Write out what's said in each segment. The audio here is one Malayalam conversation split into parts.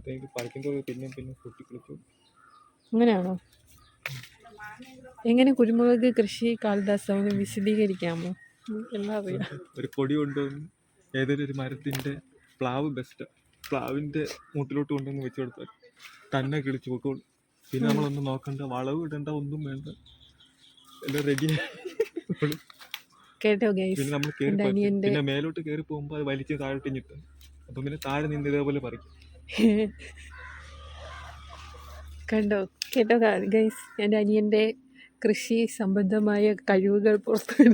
അപ്പോഴത്തേക്ക് പറിക്കുമ്പോൾ പിന്നെ പിന്നെ പൊട്ടിക്കളിച്ചു. അങ്ങനെയാണോ? എങ്ങനെ കുരുമുളക് കൃഷി കാളിദാസ ഒന്ന് വിശദീകരിക്കാമോ? എല്ലാം അറിയാം. ഒരു കൊടി കൊണ്ടുവന്ന് ഏതൊരു ഒരു മരത്തിൻ്റെ പ്ലാവ് ബെസ്റ്റ് പ്ലാവിൻ്റെ മൂട്ടിലോട്ട് കൊണ്ടുവന്ന് വെച്ച് കൊടുത്താൽ തന്നെ കിളിച്ച് പൊക്കോളും. പിന്നെ നമ്മളൊന്നും നോക്കണ്ട, വളവ് ഇടണ്ട, ഒന്നും വേണ്ട, എല്ലാം റെഡി. കേട്ടോ ഗൈസ്, പിന്നെ നമ്മൾ കയറി പറിക്കും. പിന്നെ മേലോട്ട് കയറി പോകുമ്പോൾ അത് വലിച്ച് താഴോട്ട് ഞെട്ടും. അപ്പം പിന്നെ താഴെ നിന്ന് ഇതേപോലെ പറിക്കും. കണ്ടോ കേട്ടോ ഗൈസ്, എൻ്റെ അനിയൻ്റെ കൃഷി സംബന്ധമായ കഴിവുകൾ പുറത്തു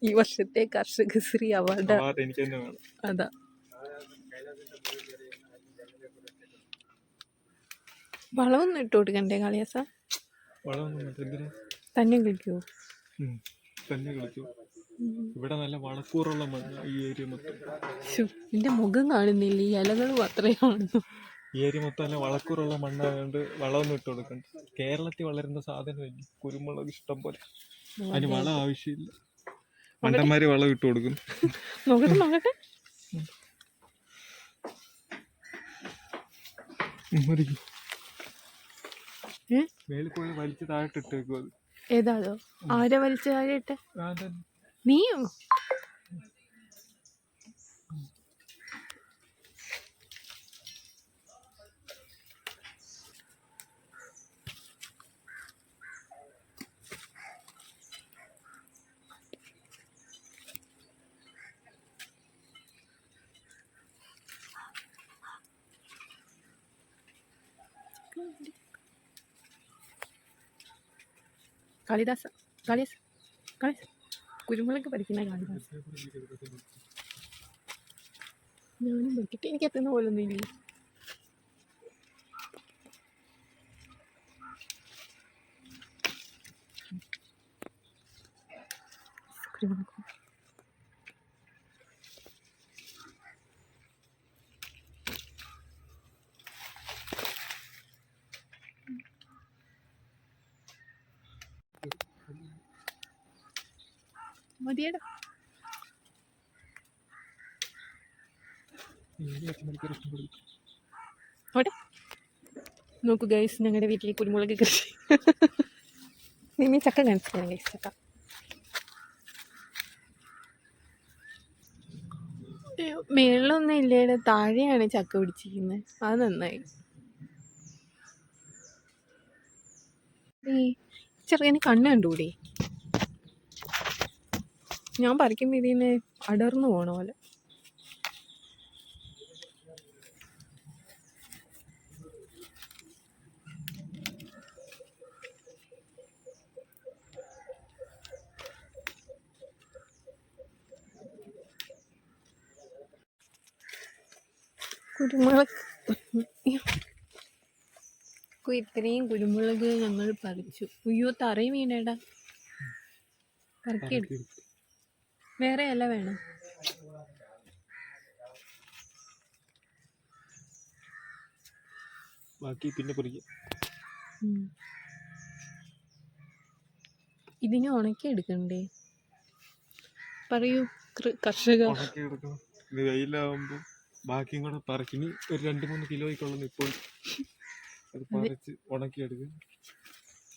ഈ വർഷത്തെ കർഷകശ്രീ അവാർഡ് എനിക്ക് തന്നെ വേണം. അതാ. വളമൊന്നും ഇട്ട് കൊടുക്കണ്ടേ കാളിയാസ? തന്നെ കളിക്കുവോ? തന്നെ കളിച്ചു. ഇവിടെ നല്ല വളക്കൂറുള്ള മണ്ണ് ഈ ഏരിയ മൊത്തം. നിന്റെ മുഖം കാണുന്നില്ല, ഈ ഇലകൾ മാത്രമേ കാണുന്നു. ഈ ഏരിയ മൊത്തം നല്ല വളക്കൂറുള്ള മണ്ണായതുകൊണ്ട് വളമൊന്നും ഇട്ട് കൊടുക്കണ്ട. കേരളത്തിൽ വളരുന്ന സാധനമല്ലേ കുരുമുളക്, ഇഷ്ടം പോലെ. അതിന് വളം ആവശ്യമില്ല. മണ്ടന്മാര് വളം ഇട്ട് കൊടുക്കും. നോക്കട്ടെ നോക്കട്ടെ. മേളിൽ പോയി വലിച്ച് താഴോട്ട് ഇട്ടേക്കും. അത് ഏതാണോ? ആരെ വലിച്ച് താഴെ ഇട്ടെ? നീയോ? കാളിദാസ കാളിദാസ കാളിദാസ കുരുമുളക് പഠിക്കുന്ന കാളിദാസ. ഞാനും പഠിക്കട്ടെ, എനിക്ക് എത്തുന്ന പോലൊന്നും ഇല്ല. കുരുമുളക് മതിയടാ. അവിടെ നോക്കൂ ഗൈസ്, ഞങ്ങളുടെ വീട്ടിൽ കുരുമുളക് കൃഷി. നീ ചക്ക കാണിച്ചു ഗൈസ്, ചക്ക. മേളിലൊന്നും ഇല്ലേടെ, താഴെയാണ് ചക്ക പിടിച്ചിരിക്കുന്നത്. അത് നന്നായി. ചെറുക്കന് കണ്ണ് കണ്ടുകൂടി? ഞാൻ പറിക്കുമ്പോൾ ഇതിന് അടർന്നു പോണ പോലെ. കുരുമുളക്, ഇത്രയും കുരുമുളക് ഞങ്ങൾ പറിച്ചു. അയ്യോ, തറയും വീണേടാ. പറിക്കെടുക്കും. വേറെ ഇല വേണം. ബാക്കി പിന്നെ പൊരിക്കും. ഇതിനെ ഉണക്കി എടുക്കണ്ടേ? പറയൂ കർഷക. ഉണക്കി എടുക്കണം. ഇത് വെയിലാവുമ്പോൾ ബാക്കിയും കൂടെ പറിക്കും. ഒരു 2-3 കിലോയ്ക്കുള്ള ഇപ്പോൾ അത് പറിച്ച് ഉണക്കിയെടുക്കും.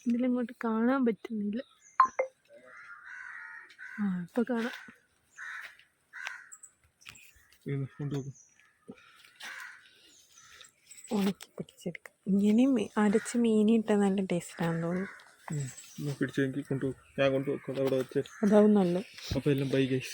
ഇതിലിങ്ങോട്ട് കാണാൻ പറ്റുന്നില്ല. ഇപ്പൊ കാണാം. ഉണക്കി പിടിച്ചെടുക്കാം. ഇങ്ങനെയും അരച്ച് മീനിട്ട നല്ല ടേസ്റ്റാണെന്ന് തോന്നുന്നു. പിടിച്ചെങ്കിൽ കൊണ്ടുപോകും. ഞാൻ കൊണ്ടുപോകും അവിടെ വെച്ച്. അതാവും നല്ലത്. അപ്പോൾ എല്ലാം ബൈ ഗൈസ്.